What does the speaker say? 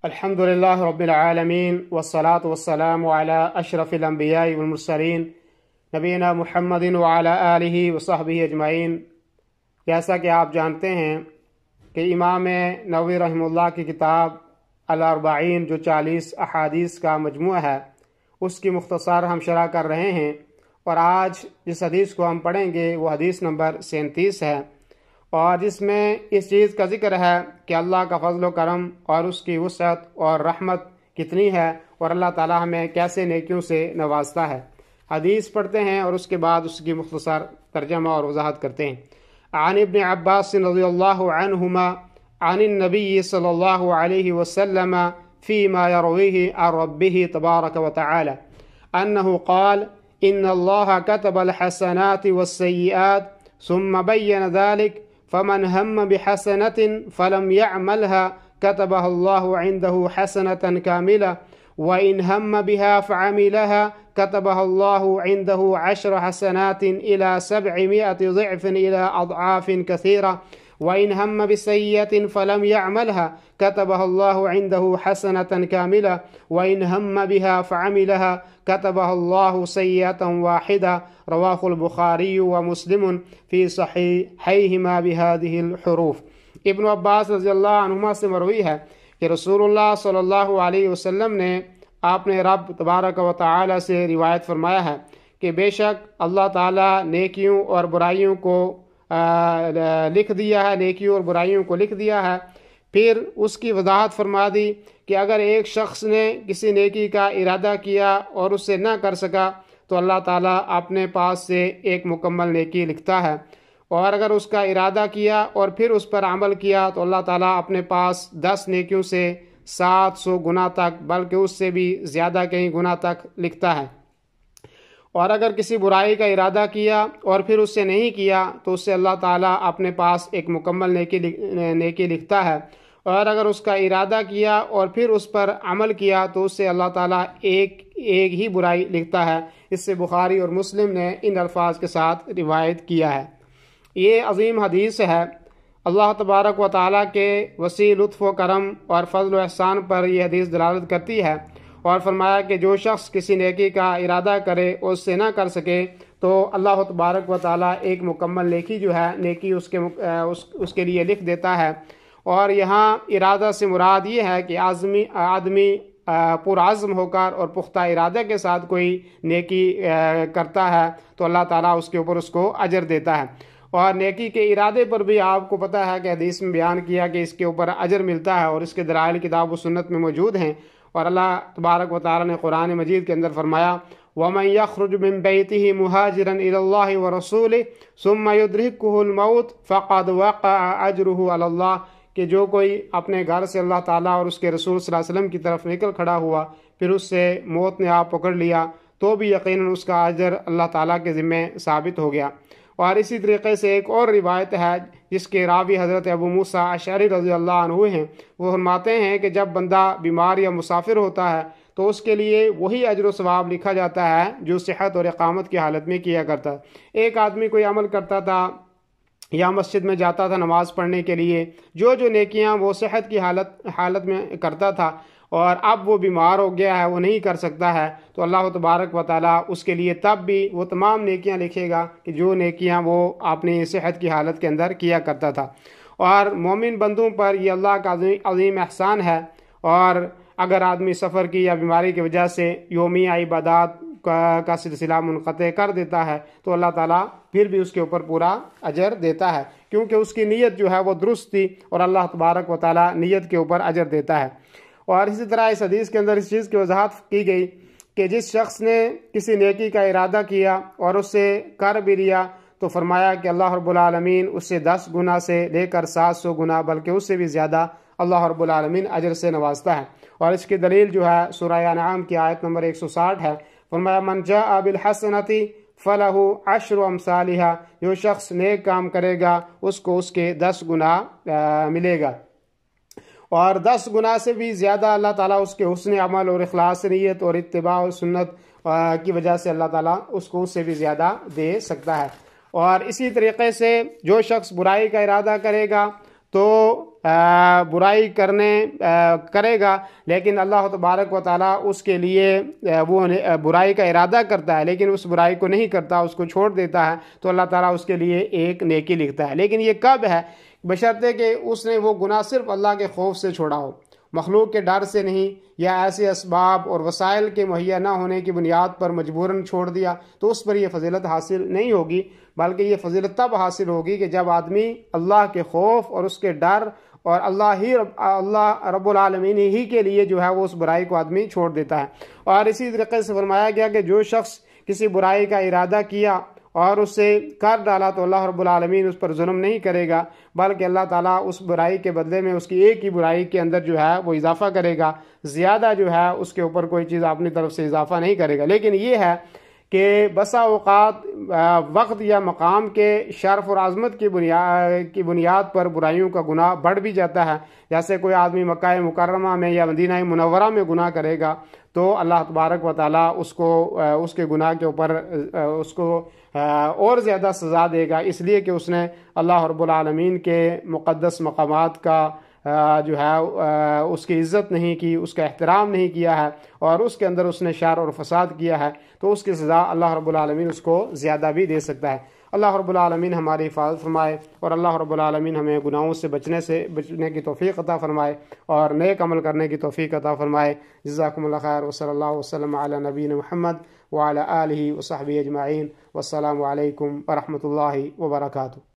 الحمدللہ رب العالمین والصلاة والسلام علی اشرف الانبیاء والمرسلین نبینا محمد وعلی آلہ وصحبہ اجمعین۔ جیسا کہ آپ جانتے ہیں کہ امام نووی رحمہ اللہ کی کتاب الاربعین جو 40 احادیث کا مجموعہ ہے، اس کی مختصر ہم شرح کر رہے ہیں، اور آج جس حدیث کو ہم پڑھیں گے وہ حدیث نمبر 37 ہے، اور جس میں اس چیز کا ذکر ہے کہ اللہ کا فضل و کرم اور اس کی وسعت اور رحمت کتنی ہے، اور اللہ تعالی ہمیں کیسے نیکیوں سے نوازتا ہے۔ حدیث پڑھتے ہیں اور اس کے بعد اس کی مختصر ترجمہ اور وضاحت کرتے ہیں۔ عن ابن عباس رضی اللہ عنہما عن النبی صلی اللہ علیہ وسلم فيما يرويه عن ربه تبارك وتعالى أنه قال إن الله كتب الحسنات والسيئات ثم بين ذلك فمن هم بحسنة فلم يعملها كتبها الله عنده حسنة كاملة وإن هم بها فعملها كتبها الله عنده 10 حسنات إلى 700 ضعف إلى أضعاف كثيرة وإن هم بسيئة فلم يعملها كتبها الله عنده حسنة كاملة وإن هم بها فعملها كتبها الله سيئة واحدة رواه البخاري ومسلم في صحيحيهما بهذه الحروف۔ ابن عباس رضی اللہ عنہما سے مروی ہے کہ رسول اللہ صلی اللہ علیہ وسلم نے اپنے رب تبارک و تعالی سے روایت فرمایا ہے کہ بے شک اللہ تعالی نیکیوں اور برائیوں کو لکھ دیا ہے، نیکیوں اور برائیوں کو لکھ دیا ہے۔ پھر اس کی وضاحت فرما دی کہ اگر ایک شخص نے کسی نیکی کا ارادہ کیا اور اسے نہ کر سکا تو اللہ تعالیٰ اپنے پاس سے ایک مکمل نیکی لکھتا ہے، اور اگر اس کا ارادہ کیا اور پھر اس پر عمل کیا تو اللہ تعالیٰ اپنے پاس 10 نیکیوں سے 700 گنا تک، بلکہ اس سے بھی زیادہ کئی گنا تک لکھتا ہے۔ اور اگر کسی برائی کا ارادہ کیا اور پھر اس سے نہیں کیا تو اس سے اللہ تعالیٰ اپنے پاس ایک مکمل نیکی لکھتا ہے، اور اگر اس کا ارادہ کیا اور پھر اس پر عمل کیا تو اس سے اللہ تعالیٰ ایک ہی برائی لکھتا ہے۔ اس سے بخاری اور مسلم نے ان الفاظ کے ساتھ روایت کیا ہے۔ یہ عظیم حدیث ہے۔ اللہ تبارک و تعالیٰ کے وسیع لطف و کرم اور فضل و احسان پر یہ حدیث دلالت کرتی ہے، اور فرمایا کہ جو شخص کسی نیکی کا ارادہ کرے اور اس سے نہ کر سکے تو اللہ تبارک و تعالیٰ ایک مکمل نیکی جو ہے نیکی اس کے لیے لکھ دیتا ہے۔ اور یہاں ارادہ سے مراد یہ ہے کہ آدمی پرعزم ہو کر اور پختہ ارادہ کے ساتھ کوئی نیکی کرتا ہے تو اللہ تعالیٰ اس کے اوپر اس کو اجر دیتا ہے۔ اور نیکی کے ارادے پر بھی آپ کو پتہ ہے کہ حدیث میں بیان کیا کہ اس کے اوپر اجر ملتا ہے، اور اس کے دلائل کتاب و سنت میں موجود ہیں۔ اور اللہ تبارک و تعالیٰ نے قرآن مجید کے اندر فرمایا وَمَن يَخْرُجْ مِن بَيْتِهِ مُهَاجِرًا إِلَى اللَّهِ وَرَسُولِهِ ثُمَّ يُدْرِكُهُ الْمَوْتُ فَقَدْ وَقَعَ أَجْرُهُ عَلَى اللَّهِ، کہ جو کوئی اپنے گھر سے اللہ تعالیٰ اور اس کے رسول صلی اللہ علیہ وسلم کی طرف نکل کھڑا ہوا پھر اس سے موت نے آپ پکڑ لیا تو بھی یقیناً اس کا اجر اللہ تعالیٰ کے ذمہ ثابت ہو گیا۔ اور اسی طریقے سے ایک اور روایت ہے جس کے راوی حضرت ابو موسیٰ اشعری رضی اللہ عنہ ہیں، وہ فرماتے ہیں کہ جب بندہ بیمار یا مسافر ہوتا ہے تو اس کے لیے وہی اجر و ثواب لکھا جاتا ہے جو صحت اور اقامت کی حالت میں کیا کرتا ہے۔ ایک آدمی کوئی عمل کرتا تھا یا مسجد میں جاتا تھا نماز پڑھنے کے لیے، جو نیکیاں وہ صحت کی حالت میں کرتا تھا، اور اب وہ بیمار ہو گیا ہے، وہ نہیں کر سکتا ہے، تو اللہ تبارک و تعالیٰ اس کے لیے تب بھی وہ تمام نیکیاں لکھے گا کہ جو نیکیاں وہ اپنی صحت کی حالت کے اندر کیا کرتا تھا۔ اور مومن بندوں پر یہ اللہ کا عظیم احسان ہے، اور اگر آدمی سفر کی یا بیماری کی وجہ سے یومیہ عبادات کا سلسلہ منقطع کر دیتا ہے تو اللہ تعالیٰ پھر بھی اس کے اوپر پورا اجر دیتا ہے، کیونکہ اس کی نیت جو ہے وہ درست تھی، اور اللہ تبارک و تعالیٰ نیت کے اوپر اجر دیتا ہے۔ اور اسی طرح اس حدیث کے اندر اس چیز کی وضاحت کی گئی کہ جس شخص نے کسی نیکی کا ارادہ کیا اور اس سے کر بھی لیا تو فرمایا کہ اللہ رب العالمین اس سے 10 گنا سے لے کر 700 گنا بلکہ اس سے بھی زیادہ اللہ رب العالمین اجر سے نوازتا ہے۔ اور اس کی دلیل جو ہے سورہ انعام کی آیت نمبر 160 ہے، فرمایا من جاء بالحسنۃ فلہ 10 امثالها، جو شخص نیک کام کرے گا اس کو اس کے 10 گنا ملے گا، اور 10 گنا سے بھی زیادہ اللہ تعالیٰ اس کے حسن عمل اور اخلاص نیت اور اتباع و سنت کی وجہ سے اللہ تعالیٰ اس کو اس سے بھی زیادہ دے سکتا ہے۔ اور اسی طریقے سے جو شخص برائی کا ارادہ کرے گا تو برائی کرے گا، لیکن اللہ تبارک و تعالیٰ اس کے لیے وہ برائی کا ارادہ کرتا ہے لیکن اس برائی کو نہیں کرتا، اس کو چھوڑ دیتا ہے، تو اللہ تعالیٰ اس کے لیے ایک نیکی لکھتا ہے۔ لیکن یہ کب ہے؟ بشرطے کہ اس نے وہ گناہ صرف اللہ کے خوف سے چھوڑا ہو، مخلوق کے ڈر سے نہیں، یا ایسے اسباب اور وسائل کے مہیا نہ ہونے کی بنیاد پر مجبوراً چھوڑ دیا، تو اس پر یہ فضیلت حاصل نہیں ہوگی، بلکہ یہ فضیلت تب حاصل ہوگی کہ جب آدمی اللہ کے خوف اور اس کے ڈر اور اللہ رب العالمین ہی کے لیے جو ہے وہ اس برائی کو آدمی چھوڑ دیتا ہے۔ اور اسی طریقے سے فرمایا گیا کہ جو شخص کسی برائی کا ارادہ کیا اور اسے کر ڈالا تو اللہ رب العالمین اس پر ظلم نہیں کرے گا، بلکہ اللہ تعالیٰ اس برائی کے بدلے میں اس کی ایک ہی برائی کے اندر جو ہے وہ اضافہ کرے گا، زیادہ جو ہے اس کے اوپر کوئی چیز اپنی طرف سے اضافہ نہیں کرے گا۔ لیکن یہ ہے کہ بسا اوقات وقت یا مقام کے شرف اور عظمت کی بنیاد پر برائیوں کا گناہ بڑھ بھی جاتا ہے۔ جیسے کوئی آدمی مکہ مکرمہ میں یا مدینہ منورہ میں گناہ کرے گا تو اللہ تبارک و تعالیٰ اس کے گناہ کے اوپر اس کو اور زیادہ سزا دے گا، اس لیے کہ اس نے اللہ رب العالمین کے مقدس مقامات کا جو ہے اس کی عزت نہیں کی، اس کا احترام نہیں کیا ہے، اور اس کے اندر اس نے شر اور فساد کیا ہے، تو اس کی سزا اللہ رب العالمین اس کو زیادہ بھی دے سکتا ہے۔ اللہ رب العالمین ہماری حفاظت فرمائے، اور اللہ رب العالمین ہمیں گناہوں سے بچنے کی توفیق عطا فرمائے اور نیک عمل کرنے کی توفیق عطا فرمائے۔ جزاکم اللہ خیر، وصلی اللہ وسلم علی نبینا محمد وعلی آلہ وصحبہ اجمعین، والسلام علیکم ورحمۃ اللہ وبرکاتہ۔